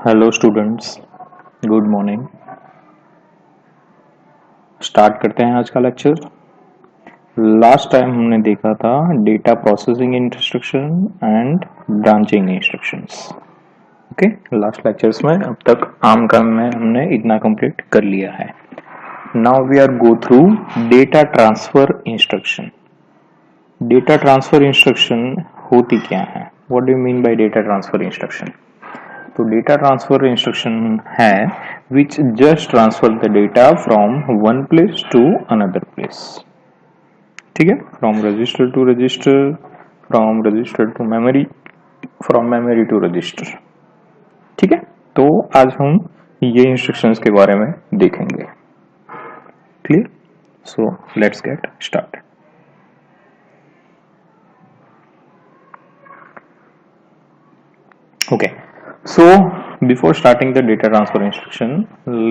Hello students, good morning. Start करते हैं आज का लेक्चर। लास्ट टाइम हमने देखा था data processing instruction and branching instructions. Okay, last lectures में अब तक आम काम में हमने इतना कंप्लीट कर लिया है। Now we are go through data transfer instruction. Data transfer instruction होती क्या है? What do you mean by data transfer instruction? तो डेटा ट्रांसफर इंस्ट्रक्शन है which just transfer the data from one place to another place। ठीक है, from register to register, from register to memory, from memory to register। ठीक है, तो आज हम ये इंस्ट्रक्शंस के बारे में देखेंगे। Clear? So let's get start. Okay, so before starting the data transfer instruction,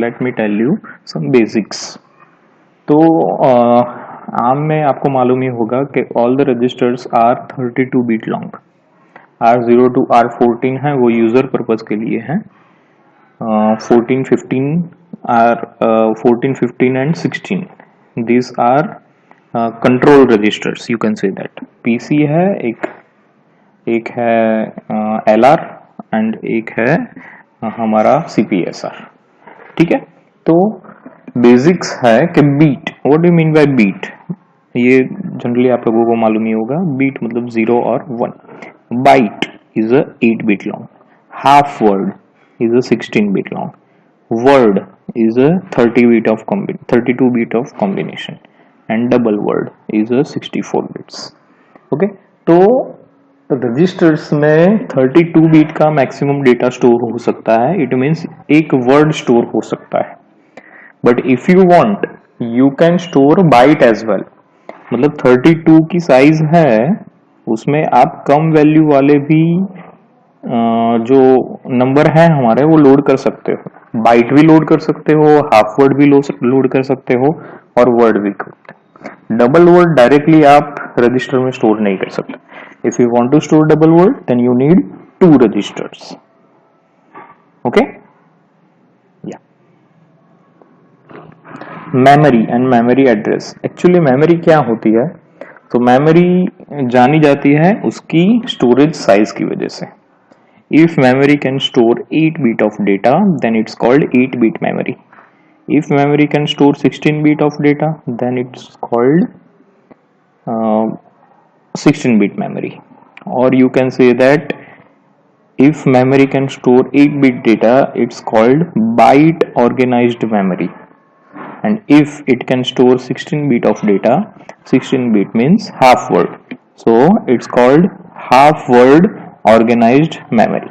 let me tell you some basics। तो आम में आपको मालूम ही होगा कि all the registers are 32 bit long। R0 to R14 है, वो यूजर पर्पज के लिए है। 14, 15 14, 15 and 16 these are control registers, you can say that। PC है, एक है LR एंड एक है हमारा CPSR। ठीक है, तो बेसिक्स है कि bit, what do mean by bit? ये जनरली आप लोगों को मालूम ही होगा। बीट मतलब 0 और 1। Byte is a 8 bit long, half word is a 16 bit long, word is a 32 bit of combination and double word is a 64 bits. Okay, तो रजिस्टर्स में 32 बिट का मैक्सिमम डेटा स्टोर हो सकता है। इट मींस एक word store हो सकता है। But if you want you can store byte as well. मतलब 32 की साइज है, उसमें आप कम वैल्यू वाले भी जो नंबर है हमारे वो लोड कर सकते हो। बाइट भी लोड कर सकते हो, हाफ वर्ड भी लोड कर सकते हो और वर्ड भी कर सकते हो। डबल वर्ड डायरेक्टली आप रजिस्टर में स्टोर नहीं कर सकते। If you want to store double word, then you need 2 registers। Okay? Yeah. Memory and memory address। Actually memory क्या होती है? तो memory जानी जाती है उसकी storage size की वजह से। If memory can store 8 bit of data, then it's called 8 bit memory। If memory can store 16 bit of data, then it's called 16 bit memory। Or you can say that if memory can store 8 bit data, it's called byte organized memory। And if it can store 16 bit of data, 16 bit means half word, so it's called half word organized memory।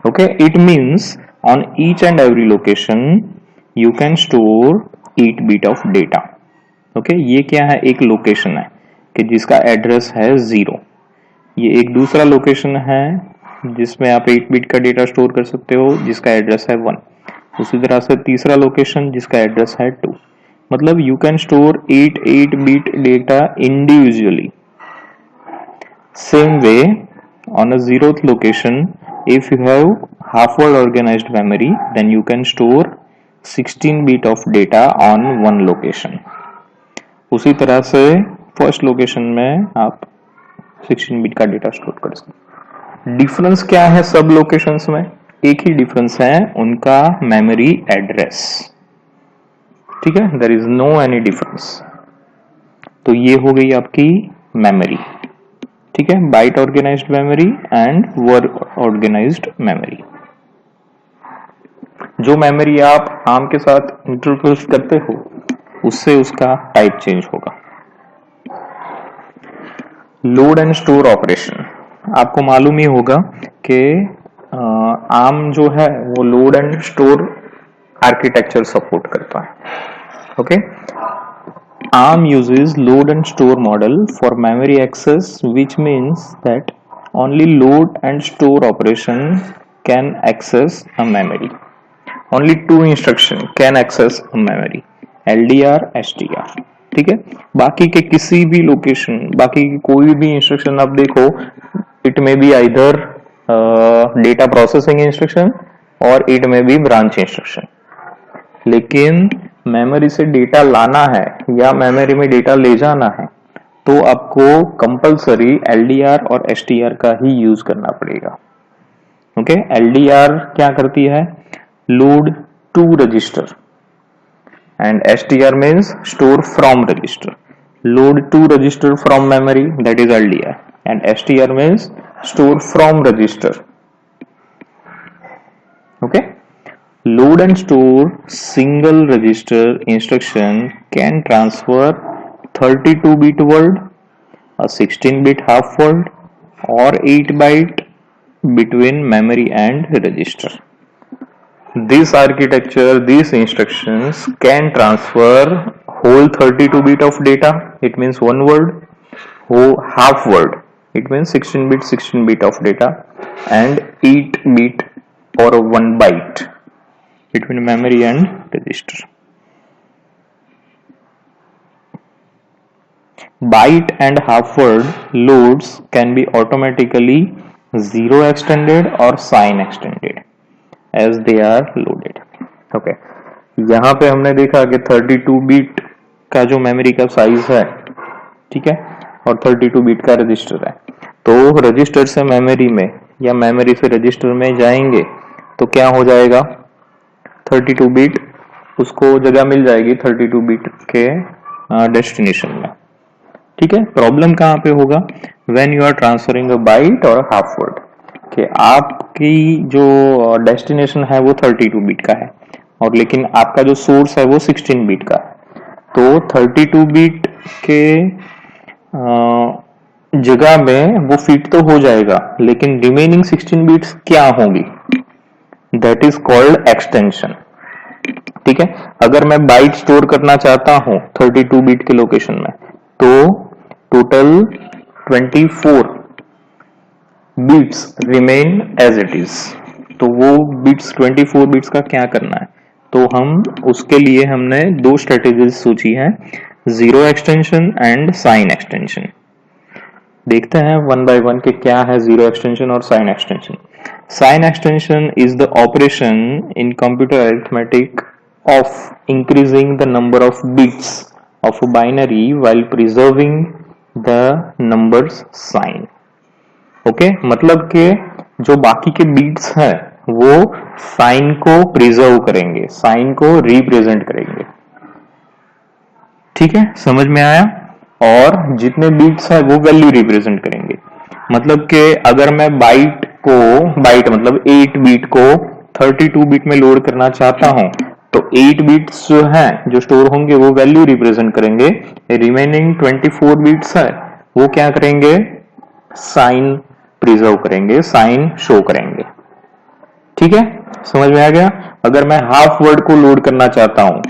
Okay, it means on each and every location you can store 8 bit of data। Okay, ये क्या है? एक location है कि जिसका address है 0। ये एक दूसरा लोकेशन है जिसमें आप 8 बिट का डेटा स्टोर कर सकते हो जिसका एड्रेस है 1। उसी तरह से तीसरा लोकेशन जिसका एड्रेस है 2। मतलब you can store 8 bit data individually. Same way on a 0th location, if you have half word organized memory, then you can store 16 bit of data on one location। उसी तरह से first location में आप 16 bit का data store कर सकते। Difference क्या है सब लोकेशंस में? एक ही डिफरेंस है, उनका मेमोरी एड्रेस। ठीक है, there is no any difference. तो ये हो गई आपकी मेमोरी। ठीक है, byte organised memory and word organised memory. जो मेमोरी आप आम के साथ इंटरफेस करते हो उससे उसका टाइप चेंज होगा। लोड एंड स्टोर ऑपरेशन, आपको मालूम ही होगा कि आम जो है वो load and store architecture support करता है। Okay, ARM uses load and store model for memory access, which means that only load and store operation can access a memory। only 2 instruction can access a memory, LDR, STR। ठीक है, बाकी के किसी भी location, बाकी की कोई भी इंस्ट्रक्शन आप देखो, it may be either data processing instruction और इट में भी ब्रांच इंस्ट्रक्शन। लेकिन मेमोरी से डेटा लाना है या मेमोरी में डेटा ले जाना है तो आपको कंपलसरी एलडीआर और एसटीआर का ही यूज करना पड़ेगा। ओके, एलडीआर क्या करती है? Load to register, and STR means store from register. Load to register from memory, that is LDR, and STR means store from register. Okay, load and store single register instruction can transfer 32-bit word, a 16-bit half word, or 8-byte between memory and register. This architecture, these instructions can transfer whole 32-bit of data, it means one word, whole half word, it means 16-bit of data, and 8-bit or 1 byte between memory and register. Byte and half word loads can be automatically zero extended or sign extended as they are loaded. Okay, यहाँ पे हमने देखा कि 32 bit का जो memory का size है, ठीक है, और 32 बिट का रजिस्टर है, तो रजिस्टर से मेमोरी में या मेमोरी से रजिस्टर में जाएंगे तो क्या हो जाएगा? 32 बिट उसको जगह मिल जाएगी 32 बिट के डेस्टिनेशन में। ठीक है, प्रॉब्लम कहाँ पे होगा? When you are transferring a byte और हाफ वर्ड, कि आपकी जो डेस्टिनेशन है वो 32 बिट का है और लेकिन आपका जो सोर्स है वो 16 बिट का है, तो 32 बिट के जगह में वो फिट तो हो जाएगा, लेकिन रिमेनिंग 16 बिट्स क्या होंगी? That is called extension. ठीक है, अगर मैं बाइट स्टोर करना चाहता हूं 32 बिट के लोकेशन में, तो total 24 bits remain as it is. तो वो बिट्स 24 बिट्स का क्या करना है? तो हम उसके लिए हमने दो स्ट्रेटेजीज सोची है, zero extension and sign extension. देखते हैं वन बाय वन कि क्या है जीरो एक्सटेंशन और sign extension. Sign extension is the operation in computer arithmetic of increasing the number of bits of a binary while preserving the numbers sign. Okay, मतलब कि जो बाकी के बीट्स हैं वो साइन को प्रिजर्व करेंगे, साइन को रिप्रेजेंट करेंगे। ठीक है, समझ में आया? और जितने बीट्स है वो वैल्यू रिप्रेजेंट करेंगे। मतलब कि अगर मैं बाइट मतलब 8 बीट को 32 बिट में लोड करना चाहता हूं, तो 8 बिट्स जो हैं जो स्टोर होंगे वो वैल्यू रिप्रेजेंट करेंगे, रिमेनिंग 24 बिट्स है वो क्या करेंगे? साइन प्रिजर्व करेंगे, साइन शो करेंगे। ठीक है, समझ में आ गया? अगर मैं हाफ वर्ड को लोड करना चाहता हूं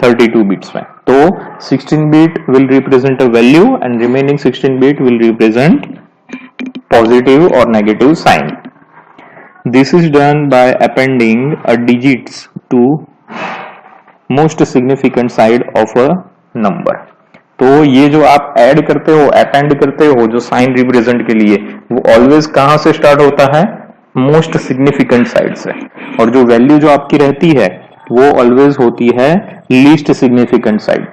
32 बिट्स में, तो 16 bit will represent a value and remaining 16 bit will represent positive और negative sign. This is done by appending a digits to most significant side of a number. तो ये जो आप ऐड करते हो, अपेंड करते हो जो साइन रिप्रेजेंट के लिए, वो ऑलवेज कहां से स्टार्ट होता है? मोस्ट सिग्निफिकेंट साइड से, और जो वैल्यू जो आपकी रहती है वो ऑलवेज होती है लीस्ट सिग्निफिकेंट साइड।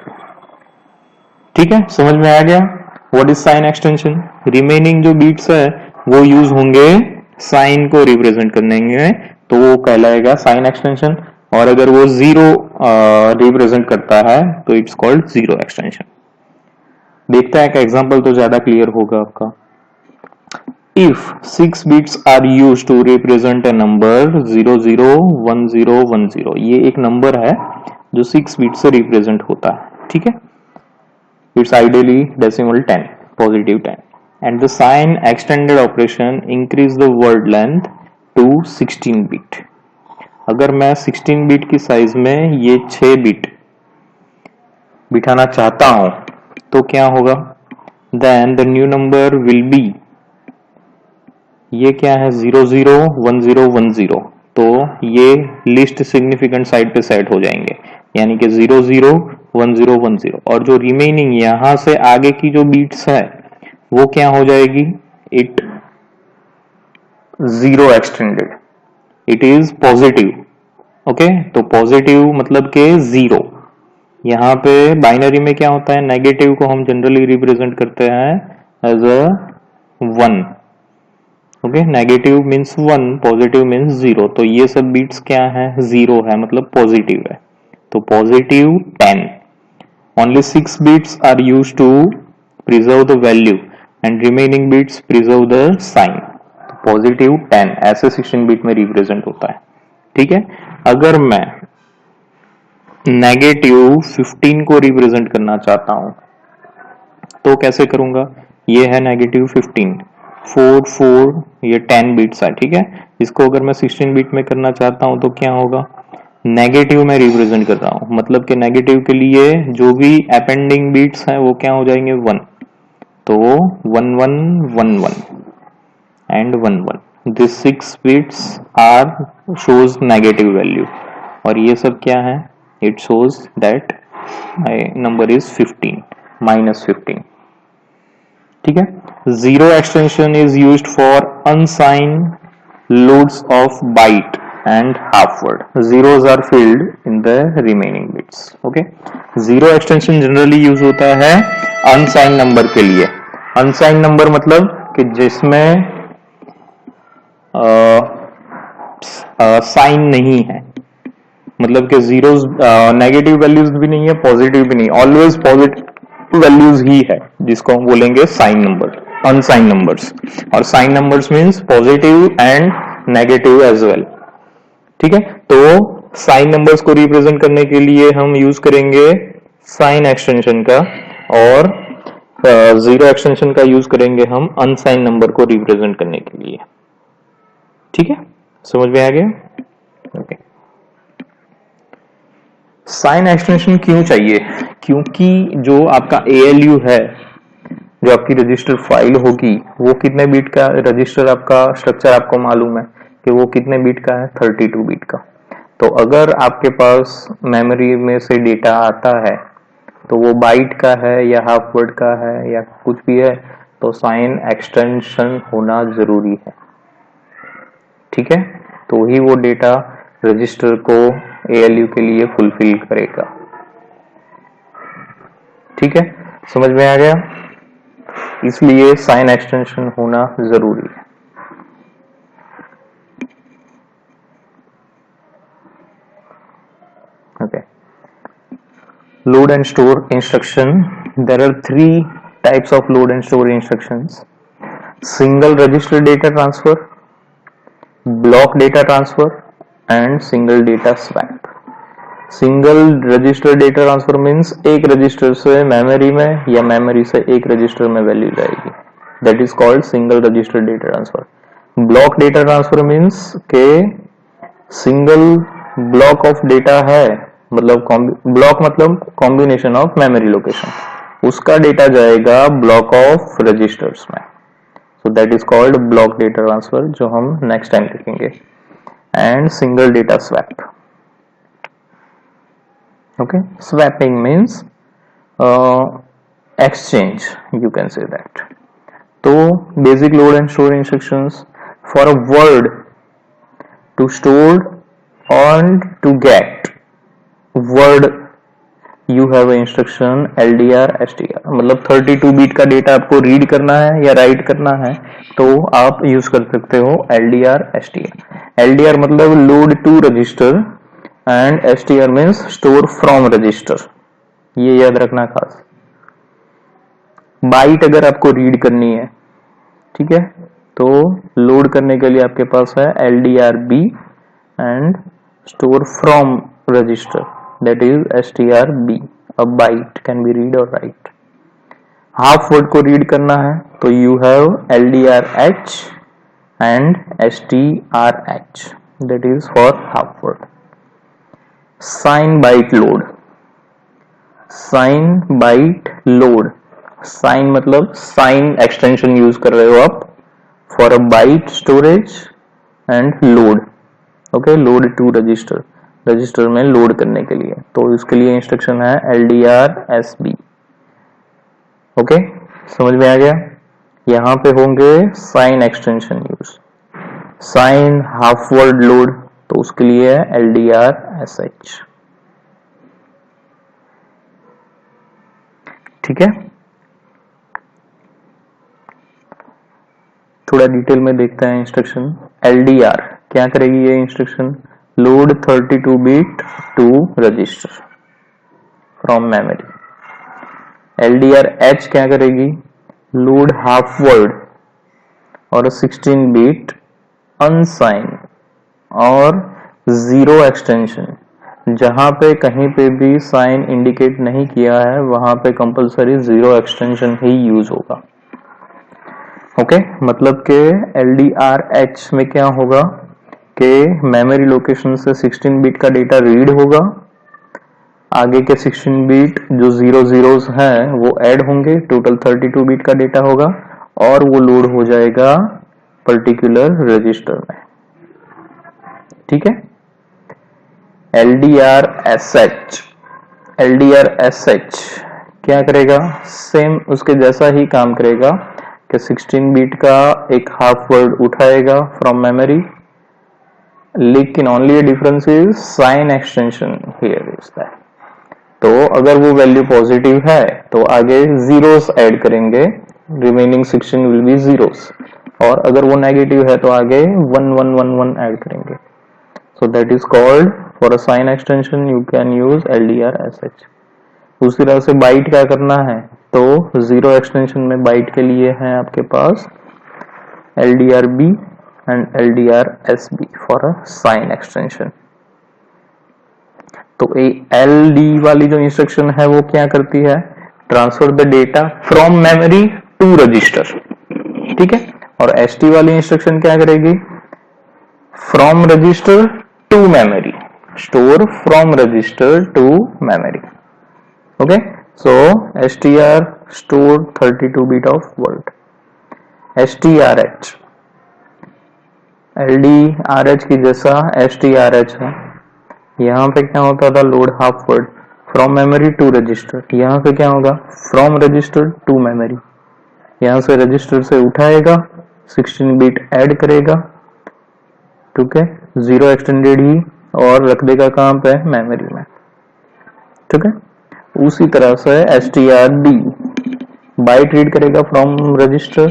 ठीक है, समझ में आ गया? What is sine extension? Remaining जो बीट्स है वो यूज होंगे साइन को रिप्रेजेंट करने में, तो वो कहलाएगा साइन एक्सटेंशन। और अगर वो जीरो रिप्रेजेंट करता है तो इट्स कॉल्ड जीरो एक्सटेंशन। देखते हैं कि एग्जांपल तो ज्यादा क्लियर होगा आपका। If 6 bits are used to represent a number 001010, ये एक नंबर है जो 6 बिट से रिप्रेजेंट होता है। ठीक है, it's ideally decimal 10, positive 10, and the sign extended operation increase the word length to 16 bit. अगर मैं 16 बिट की साइज में ये 6 बिट बिठाना चाहता हूं तो क्या होगा? Then the new number will be, ये क्या है? 001010, तो ये लिस्ट सिग्निफिकेंट साइड पे सेट हो जाएंगे, यानी कि 001010, और जो रिमेनिंग यहां से आगे की जो बीट्स है वो क्या हो जाएगी? It zero extended. It is positive. Okay, तो पॉजिटिव मतलब के 0। यहाँ पे बाइनरी में क्या होता है, नेगेटिव को हम जनरली रिप्रेजेंट करते हैं as a 1। Okay, negative means 1, positive means 0। तो ये सब बीट्स क्या है, 0 है, मतलब पॉजिटिव है। तो positive 10। Only 6 bits are used to preserve the value and remaining bits preserve the sign. Positive 10 ऐसे 16 बीट में रिप्रेजेंट होता है। ठीक है, अगर मैं नेगेटिव 15 को रिप्रेजेंट करना चाहता हूं तो कैसे करूंगा, ये है नेगेटिव 15, 4 4, ये 10 बिट्स है। ठीक है, इसको अगर मैं 16 बिट में करना चाहता हूं तो क्या होगा, नेगेटिव में रिप्रेजेंट कर रहा हूं, मतलब कि नेगेटिव के लिए जो भी अपेंडिंग बिट्स हैं वो क्या हो जाएंगे, 1। तो 1 1 1 1 and 1 1, this 6 bits are shows negative value. और ये सब क्या है, it shows that my number is 15, -15। ठीक है, zero extension is used for unsigned loads of byte and half word. Zeros are filled in the remaining bits. Okay, zero extension generally use होता है अनसाइन number के लिए। अनसाइन number मतलब कि जिसमें sign नहीं है, मतलब कि जीरोस, नेगेटिव वैल्यूज भी नहीं है, पॉजिटिव भी नहीं, ऑलवेज पॉजिटिव वैल्यूज ही है, जिसको हम बोलेंगे साइन नंबर, अनसाइन नंबर्स। और sign numbers means positive and negative as well. ठीक है, तो साइन नंबर्स को रिप्रेजेंट करने के लिए हम यूज करेंगे साइन एक्सटेंशन का, और जीरो एक्सटेंशन का यूज करेंगे हम अनसाइन नंबर को रिप्रेजेंट करने के लिए। ठीक है, समझ में आ गया? ओके, साइन एक्सटेंशन क्यों चाहिए, क्योंकि जो आपका ALU है, जो आपकी रजिस्टर फाइल होगी, वो कितने बीट का रजिस्टर, आपका स्ट्रक्चर आपको मालूम है कि वो कितने बीट का है, 32 बीट का। तो अगर आपके पास मेमोरी में से डेटा आता है तो वो बाइट का है या हाफ वर्ड का है या कुछ भी है, तो साइन एक्सटेंशन होना जरूरी है। ठीक है, तो ही वो डेटा रजिस्टर को ALU के लिए फुलफिल करेगा। ठीक है, समझ में आ गया? इसलिए साइन एक्सटेंशन होना जरूरी है। Okay. Load and store instruction. There are 3 types of load and store instructions: single register data transfer, block data transfer, and single data swap. Single register data transfer means एक register से memory में या memory से एक register में value जाएगी, that is called single register data transfer. Block data transfer means के single block of data है, मतलब ब्लॉक मतलब कॉम्बिनेशन ऑफ मेमोरी लोकेशन, उसका डेटा जाएगा ब्लॉक ऑफ रजिस्टर्स में, सो that is called block data transfer, जो हम नेक्स्ट टाइम देखेंगे। And single data swap. Okay, swapping means exchange, you can say that. So basic load and store instructions: for a word to store and to get word you have a instruction LDR STR, मतलब 32 beat का data आपको read करना है या right करना है तो आप यूज कर सकते हो LDR STR। LDR मतलब load to register and STR means store from register, ये याद रखना खास। बाइट अगर आपको रीड करनी है, ठीक है, तो लोड करने के लिए आपके पास है LDRB and store from register, that is STRB। A byte can be read और राइट। हाफ वर्ड को रीड करना है तो you have LDRH and STRH, that is for half word. Sign byte load, sign byte load, sign मतलब sign extension use कर रहे हो आप for a byte storage and load. Okay, load to register, register में load करने के लिए, तो इसके लिए इंस्ट्रक्शन है LDRSB। ओके, समझ में आ गया? यहां पे होंगे sign extension use. Sign half word load, तो उसके लिए है LDR/SH। ठीक है, थोड़ा डिटेल में देखते हैं इंस्ट्रक्शन। LDR क्या करेगी ये instruction, load 32 bit to register from memory. LDR/H क्या करेगी, लोड हाफ वर्ड और 16 बिट अनसाइन और जीरो एक्सटेंशन, जहां पे कहीं पे भी साइन इंडिकेट नहीं किया है वहां पे कंपलसरी जीरो एक्सटेंशन ही यूज होगा। ओके, मतलब के LDR/H में क्या होगा कि मेमोरी लोकेशन से 16 बिट का डेटा रीड होगा, आगे के 16 बिट जो जीरो जीरोस हैं वो ऐड होंगे, टोटल 32 बिट का डेटा होगा और वो लोड हो जाएगा पर्टिकुलर रजिस्टर में। ठीक है, LDR/SH क्या करेगा, सेम उसके जैसा ही काम करेगा कि 16 बिट का एक हाफ वर्ड उठाएगा फ्रॉम मेमोरी, लेकिन only difference is sine extension here is that. तो अगर वो वैल्यू पॉजिटिव है तो आगे जीरोस ऐड करेंगे, रिमेनिंग 16 विल बी जीरोस, और अगर वो नेगेटिव है तो आगे 1 1 1 1 ऐड करेंगे। So that is called, for a sign extension you can use LDR/SH। उसी तरह से बाइट क्या करना है, तो जीरो एक्सटेंशन में बाइट के लिए है आपके पास LDRB and LDR/SB for a sign extension. तो LD वाली जो इंस्ट्रक्शन है वो क्या करती है, transfer the data from memory to register. ठीक है, और ST वाली इंस्ट्रक्शन क्या करेगी, from register to memory, store from register to memory. Okay, so STR store 32 bit of word. STRH LDRH की जैसा STRH है, यहाँ पे क्या होता था, load half word from memory to register, यहाँ पे क्या होगा, फ्रॉम रजिस्टर टू मेमोरी। यहाँ से रजिस्टर से उठाएगा, 16 बिट ऐड करेगा, ठीक है, जीरो एक्सटेंडेड ही, और रख देगा कहाँ पे, मेमोरी में। ठीक है, उसी तरह से STRD बाइट रीड करेगा from register,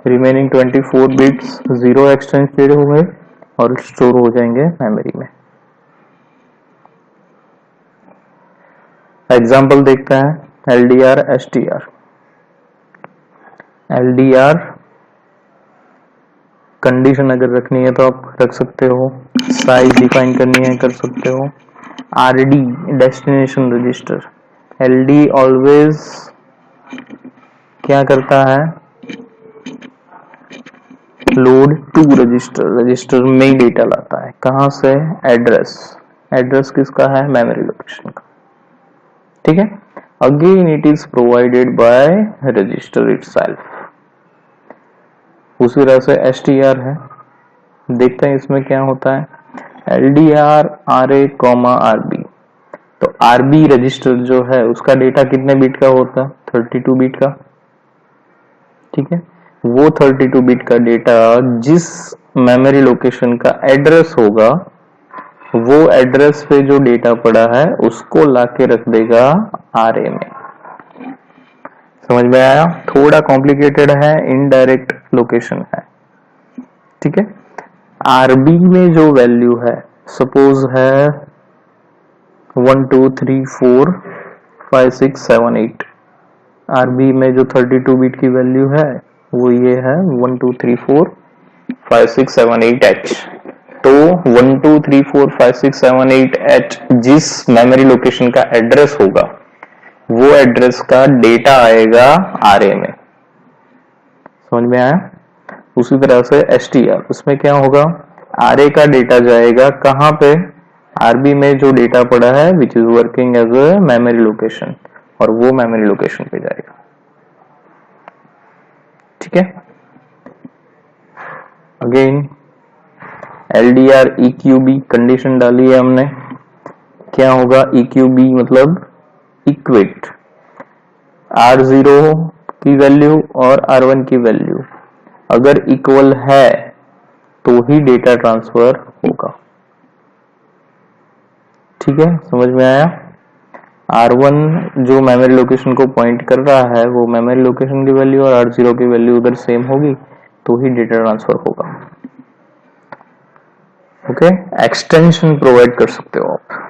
remaining 24 bits zero extended होंगे और स्टोर हो जाएंगे मेमोरी में। एग्जाम्पल देखते हैं, LDR/STR। LDR कंडीशन अगर रखनी है तो आप रख सकते हो, साइज डिफाइन करनी है कर सकते हो। RD destination register, LD always क्या करता है, लोड टू रजिस्टर, रजिस्टर में डेटा लाता है, कहां से, एड्रेस, एड्रेस किसका है, मेमोरी लोकेशन का। ठीक है, again it is provided by register itself. उसी तरह से STR है, देखते हैं इसमें क्या होता है, LDR RA, RB। तो RB रजिस्टर जो है उसका डेटा कितने बिट का होता है, 32 बिट का। ठीक है, वो 32 बिट का डेटा जिस मेमोरी लोकेशन का एड्रेस होगा, वो एड्रेस पे जो डेटा पड़ा है उसको लाके रख देगा RA में। समझ में आया, थोड़ा कॉम्प्लिकेटेड है, इनडायरेक्ट लोकेशन है। ठीक है, RB में जो वैल्यू है, सपोज है 1 2 3 4 5 6 7 8, RB में जो 32 बिट की वैल्यू है वो ये है 1 2 3 4 5 6 7 8 H। तो 1 2 3 4 5 6 7 8 H जिस मेमोरी लोकेशन का एड्रेस होगा वो एड्रेस का डेटा आएगा RA में। समझ में आया। उसी तरह से STR, उसमें क्या होगा, RA का डेटा जाएगा कहां पे, RB में जो डेटा पड़ा है which is working as a memory location, और वो मेमोरी लोकेशन पे जाएगा। ठीक है, अगेन LDR EQB कंडीशन डाली है हमने, क्या होगा, EQB मतलब इक्वेट, R0 की वैल्यू और R1 की वैल्यू अगर इक्वल है तो ही डेटा ट्रांसफर होगा। ठीक है, समझ में आया? R1 जो मेमोरी लोकेशन को पॉइंट कर रहा है वो मेमोरी लोकेशन की वैल्यू और R0 की वैल्यू उधर सेम होगी तो ही डेटा ट्रांसफर होगा। ओके, एक्सटेंशन प्रोवाइड कर सकते हो आप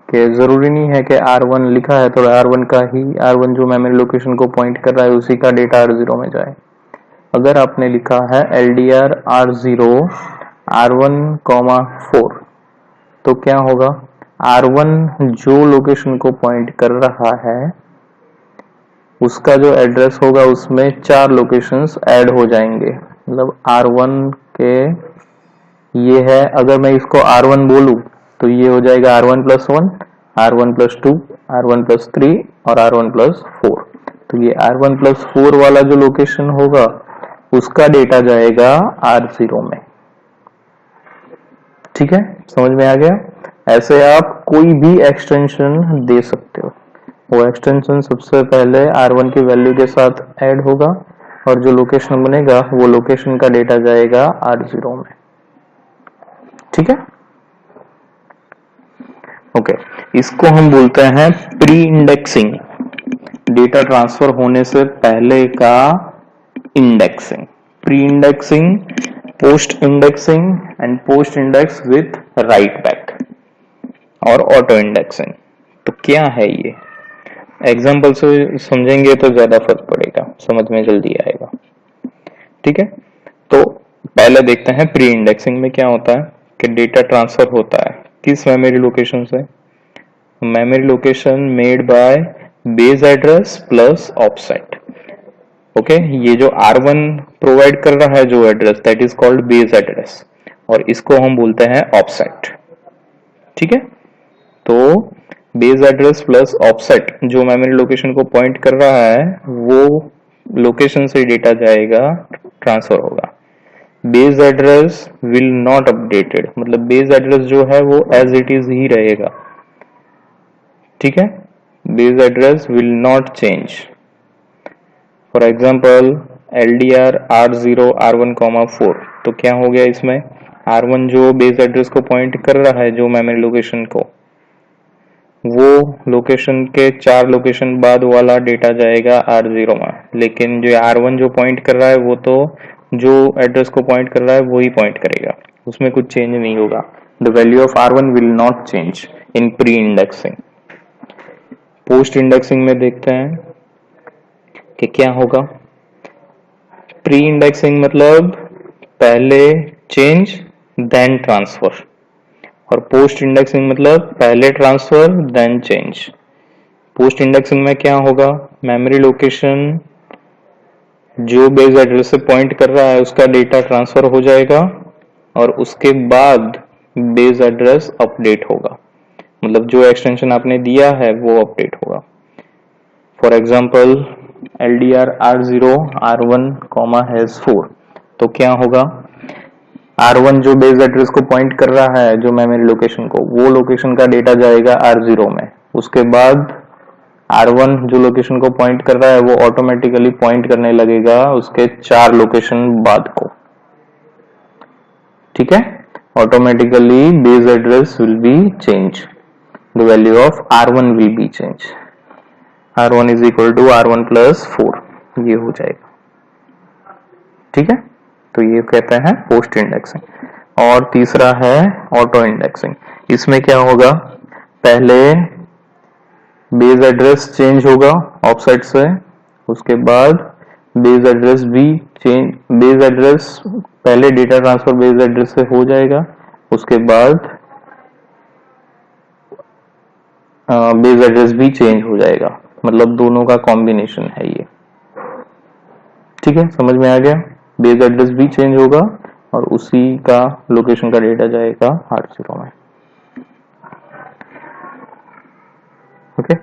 कि जरूरी नहीं है कि R1 लिखा है तो R1 का ही R1 जो मेमोरी लोकेशन को पॉइंट कर रहा है उसी का डेटा R0 में जाए। अगर आपने लिखा है LDR R0 R1, 4 तो क्या होगा? R1 जो लोकेशन को पॉइंट कर रहा है उसका जो एड्रेस होगा उसमें 4 लोकेशंस ऐड हो जाएंगे। मतलब R1 के ये है, अगर मैं इसको R1 बोलूं तो ये हो जाएगा R1+1, R1+2, R1+3 और R1+4। तो ये R1+4 वाला जो लोकेशन होगा उसका डेटा जाएगा R0 में। ठीक है, समझ में आ गया? ऐसे आप कोई भी एक्सटेंशन दे सकते हो। वो एक्सटेंशन सबसे पहले R1 की वैल्यू के साथ ऐड होगा और जो लोकेशन बनेगा वो लोकेशन का डेटा जाएगा R0 में। ठीक है, ओके। इसको हम बोलते हैं प्री इंडेक्सिंग, डेटा ट्रांसफर होने से पहले का indexing. Pre indexing, post indexing and post index with right back और ऑटो इंडेक्सिंग। तो क्या है ये? एग्जाम्पल से समझेंगे तो ज्यादा फर्क पड़ेगा, समझ में जल्दी आएगा। ठीक है, तो पहले देखते हैं प्री इंडेक्सिंग में क्या होता है कि डेटा ट्रांसफर होता है किस मेमोरी लोकेशन से? Memory location made by base address plus offset. Okay, ये जो R1 प्रोवाइड कर रहा है जो address that is called base address और इसको हम बोलते हैं ऑफसेट। ठीक है, तो बेस एड्रेस प्लस ऑफसेट जो मेमोरी लोकेशन को पॉइंट कर रहा है वो लोकेशन से डेटा जाएगा, ट्रांसफर होगा। Base address will not updated, मतलब बेस एड्रेस जो है वो एज इट इज ही रहेगा। ठीक है, base address will not change. For example LDR R0 R1, 4 तो क्या हो गया इसमें? R1 जो बेस एड्रेस को पॉइंट कर रहा है जो मेमोरी लोकेशन को, वो लोकेशन के 4 लोकेशन बाद वाला डेटा जाएगा R0 में, लेकिन जो R1 जो पॉइंट कर रहा है वो तो जो एड्रेस को पॉइंट कर रहा है वही पॉइंट करेगा, उसमें कुछ चेंज नहीं होगा। The value of R1 will not change in pre indexing. Post indexing में देखते हैं कि क्या होगा। प्री इंडेक्सिंग मतलब पहले चेंज देन ट्रांसफर और पोस्ट इंडेक्सिंग मतलब पहले transfer then change. Post indexing में क्या होगा? मेमोरी लोकेशन जो बेस एड्रेस से पॉइंट कर रहा है उसका डेटा ट्रांसफर हो जाएगा और उसके बाद बेस एड्रेस अपडेट होगा, मतलब जो एक्सटेंशन आपने दिया है वो अपडेट होगा। For example LDR R0 R1, 4 तो क्या होगा? R1 जो बेस एड्रेस को पॉइंट कर रहा है जो मेमोरी लोकेशन को, वो लोकेशन का डेटा जाएगा R0 में। उसके बाद R1 जो लोकेशन को पॉइंट कर रहा है वो ऑटोमेटिकली पॉइंट करने लगेगा उसके 4 लोकेशन बाद को। ठीक है, automatically base address will be change, the value of R1 will be change. R1 is equal to R1+4 ये हो जाएगा। ठीक है, तो ये कहते हैं पोस्ट इंडेक्सिंग। और तीसरा है ऑटो इंडेक्सिंग। इसमें क्या होगा? पहले बेस एड्रेस चेंज होगा ऑफसेट से, उसके बाद बेस एड्रेस भी चेंज, बेस एड्रेस पहले डेटा ट्रांसफर बेस एड्रेस से हो जाएगा, उसके बाद बेस एड्रेस भी चेंज हो जाएगा, मतलब दोनों का कॉम्बिनेशन है ये। ठीक है, समझ में आ गया? बेस एड्रेस भी चेंज होगा और उसी का लोकेशन का डेटा जाएगा R0 में। ओके,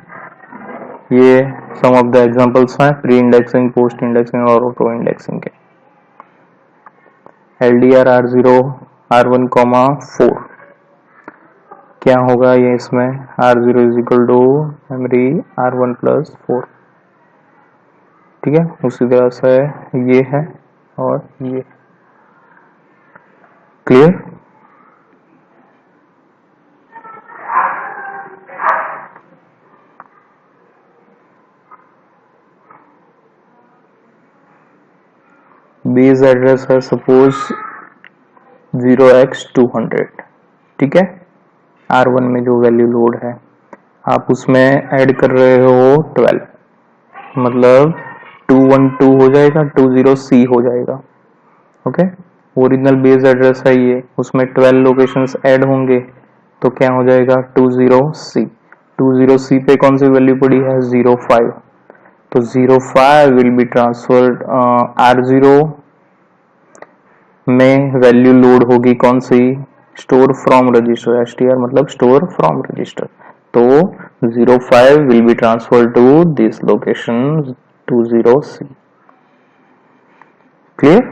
ये सम ऑफ द एग्जांपल्स हैं प्री इंडेक्सिंग, पोस्ट इंडेक्सिंग और ऑटो इंडेक्सिंग के। LDR R0 R1, 4 क्या होगा ये इसमें? R0 is equal to memory R1+4। ठीक है, उसी तरह से ये है और ये। क्लियर? बेस एड्रेस है सपोज 0x200, ठीक है। R1 में जो वैल्यू लोड है आप उसमें ऐड कर रहे हो 12, मतलब 212 हो जाएगा, 20C हो जाएगा। ओके, ओरिजिनल बेस एड्रेस है ये, उसमें 12 लोकेशंस ऐड होंगे तो क्या हो जाएगा 20C। 20C पे कौन सी वैल्यू पड़ी है 05, तो 05 विल बी ट्रांसफर्ड R0 में वैल्यू लोड होगी कौन सी, स्टोर फ्रॉम रजिस्टर, STR मतलब स्टोर फ्रॉम रजिस्टर, तो 05 will be transferred to this location 20C। Clear?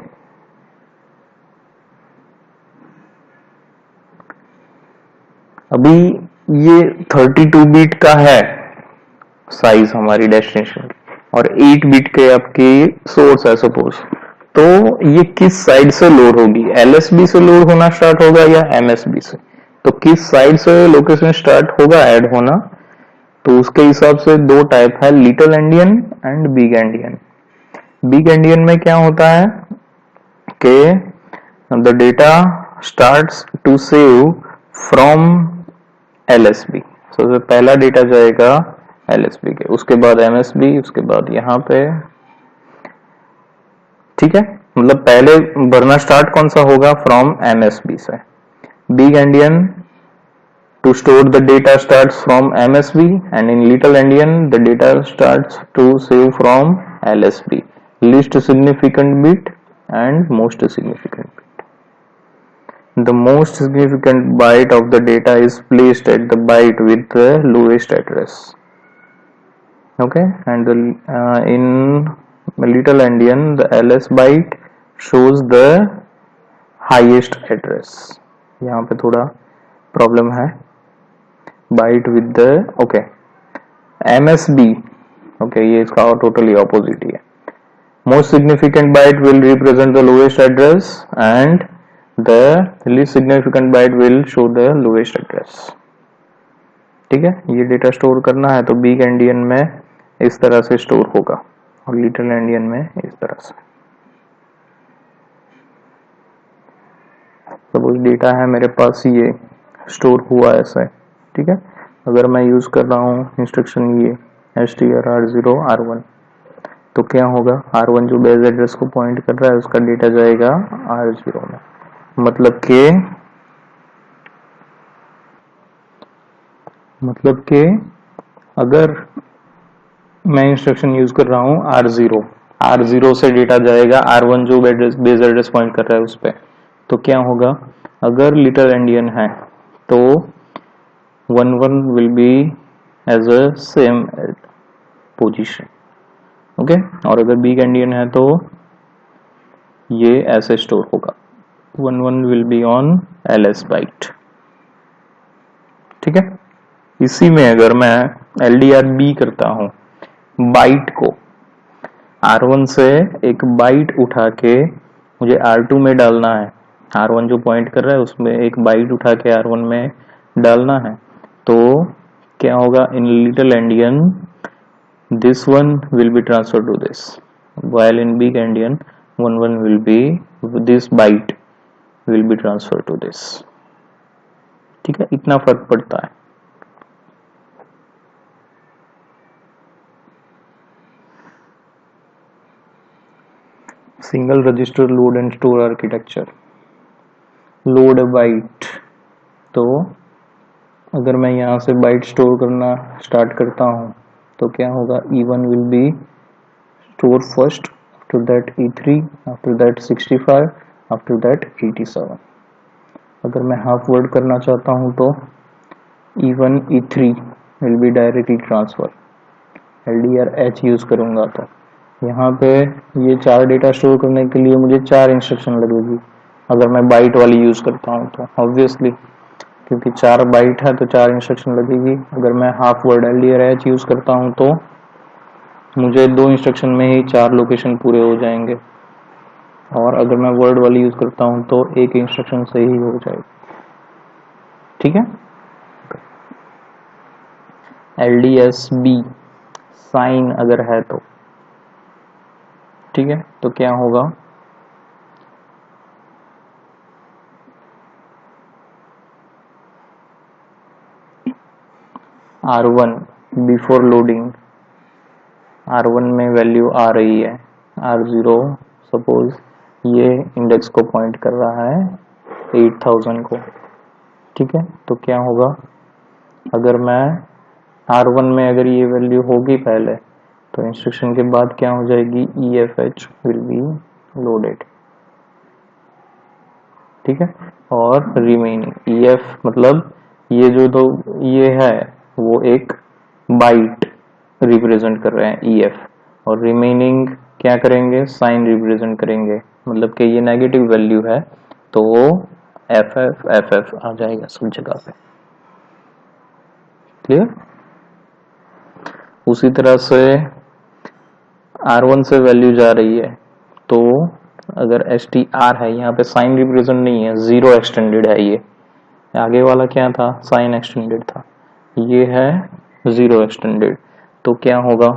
अभी ये 32 बिट का है साइज हमारी डेस्टिनेशन की, और 8 बिट के आपकी सोर्स है सपोज, तो ये किस साइड से लोड होगी, LSB से लोड होना स्टार्ट होगा या MSB से, तो किस साइड से लोकेशन स्टार्ट होगा ऐड होना, तो उसके हिसाब से दो टाइप है, little endian and big endian. Big endian में क्या होता है कि the data starts to save from LSB, सबसे पहला डेटा जाएगा LSB के, उसके बाद MSB, उसके बाद यहाँ पे, ठीक है, मतलब पहले भरना स्टार्ट कौन सा होगा फ्रॉम MSB से। Big endian to store the data starts from MSB, and in little endian the data starts to save from LSB, least significant bit and most significant bit. The most significant byte of the data is placed at the byte with the lowest address. Okay, and in little endian the LS byte shows the highest address. यहाँ पे थोड़ा problem है, byte with the okay MSB, okay ये इसका totally opposite ही है, most significant byte will represent the lowest address and the least significant byte will show the lowest address। ठीक है, ये डेटा स्टोर करना है तो बिग एंडियन में इस तरह से स्टोर होगा और लिटिल एंडियन में इस तरह से। सपोज डेटा है मेरे पास ये स्टोर हुआ ऐसा, ठीक है, अगर मैं यूज कर रहा हूँ इंस्ट्रक्शन ये STR R0 R1, तो क्या होगा R1 जो बेस एड्रेस को पॉइंट कर रहा है उसका डेटा जाएगा R0 में, मतलब के अगर मैं इंस्ट्रक्शन यूज कर रहा हूँ R0 से डेटा जाएगा R1 जो बेस एड्रेस पॉइंट कर रहा है उस पर, तो क्या होगा अगर लिटिल एंडियन है तो 11 will be as a same position, okay, और अगर बिग एंडियन है तो ये ऐसे स्टोर होगा 11 will be on LS byte। ठीक है, इसी में अगर मैं LDRB करता हूं, बाइट को R1 से एक बाइट उठा के मुझे R2 में डालना है, R1 जो पॉइंट कर रहा है उसमें एक बाइट उठा के R1 में डालना है, तो क्या होगा in little endian this one will be transfer to this, while in big endian 11 will be this byte will be transferred to this। ठीक है, इतना फर्क पड़ता है। Single register load and store architecture, load byte, तो अगर मैं यहाँ से बाइट स्टोर करना स्टार्ट करता हूँ तो क्या होगा E1 will be store first, after that E3, after that 65, after that 87। अगर मैं हाफ वर्ड करना चाहता हूँ तो E1 E3 will be directly transfer, LDRH use करूँगा तो यहाँ पे ये 4 डेटा स्टोर करने के लिए मुझे 4 इंस्ट्रक्शन लगेगी। अगर मैं बाइट वाली यूज करता हूँ तो ऑब्वियसली क्योंकि 4 बाइट है तो 4 इंस्ट्रक्शन लगेगी। अगर मैं हाफ वर्ड LDRH यूज करता हूँ तो मुझे 2 इंस्ट्रक्शन में ही 4 लोकेशन पूरे हो जाएंगे। और अगर मैं वर्ड वाली यूज करता हूं तो एक इंस्ट्रक्शन से ही हो जाएगा। ठीक है, LDSB साइन अगर है तो ठीक है, तो क्या होगा, R1 बिफोर लोडिंग, R1 में वैल्यू आ रही है, R0 सपोज ये इंडेक्स को पॉइंट कर रहा है 8000 को। ठीक है, तो क्या होगा, अगर मैं R1 में अगर ये वैल्यू होगी पहले, तो इंस्ट्रक्शन के बाद क्या हो जाएगी, EFH विल बी लोडेड। ठीक है, और रिमेनिंग EF मतलब ये जो तो ये है वो एक बाइट रिप्रेजेंट कर रहे हैं EF, और रिमेनिंग क्या करेंगे, साइन रिप्रेजेंट करेंगे, मतलब कि ये नेगेटिव वैल्यू है तो वो FF आ जाएगा सब जगह पे। क्लियर। उसी तरह से R1 से वैल्यू जा रही है, तो अगर STR है, यहाँ पे साइन रिप्रेजेंट नहीं है, जीरो एक्सटेंडेड है, ये आगे वाला क्या था, साइन एक्सटेंडेड था, ये है जीरो एक्सटेंडेड, तो क्या होगा,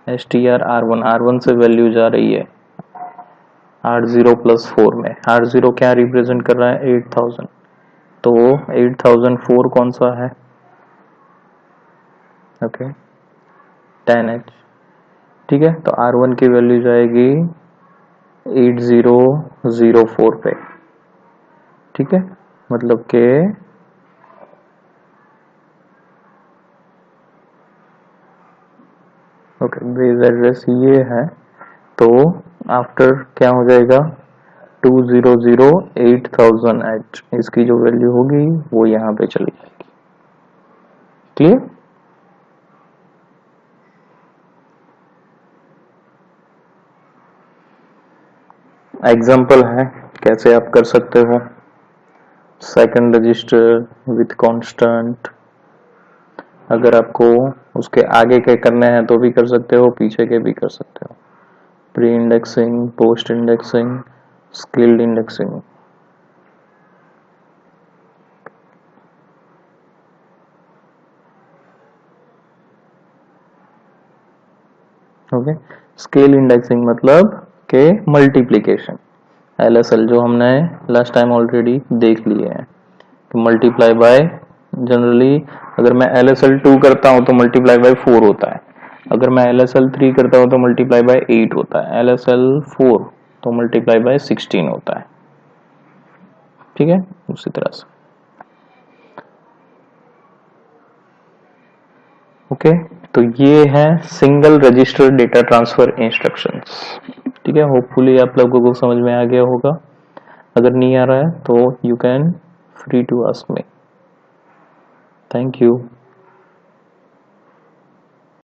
STR R1 से वैल्यू जा रही है R0 + 4 में, R0 क्या रिप्रेजेंट कर रहा है, 8000, तो 8004 कौन सा है, ओके 10H। ठीक है, तो R1 की वैल्यू जाएगी 8004 पे। ठीक है, मतलब के ओके बेस एड्रेस ये है, तो आफ्टर क्या हो जाएगा, 2008,000H, इसकी जो वैल्यू होगी वो यहाँ पे चली जाएगी। क्लियर। एग्जाम्पल है कैसे आप कर सकते हो, सेकंड रजिस्टर विथ कांस्टेंट, अगर आपको उसके आगे के करने हैं तो भी कर सकते हो, पीछे के भी कर सकते हो, pre indexing, post indexing, skilled indexing. Okay, scale indexing मतलब के मल्टीप्लिकेशन, LSL जो हमने लास्ट टाइम ऑलरेडी देख लिए हैं, मल्टीप्लाई बाय, जनरली अगर मैं LSL 2 करता हूं तो मल्टीप्लाई बाय 4 होता है, अगर मैं LSL 3 करता हूं तो मल्टीप्लाई बाय 8 होता है, LSL 4 तो मल्टीप्लाई बाय 16 होता है। ठीक है, उसी तरह से। ओके, तो ये है single register data transfer instructions. ठीक है, होपफुली आप लोगों को समझ में आ गया होगा, अगर नहीं आ रहा है तो you can free to ask me. Thank you.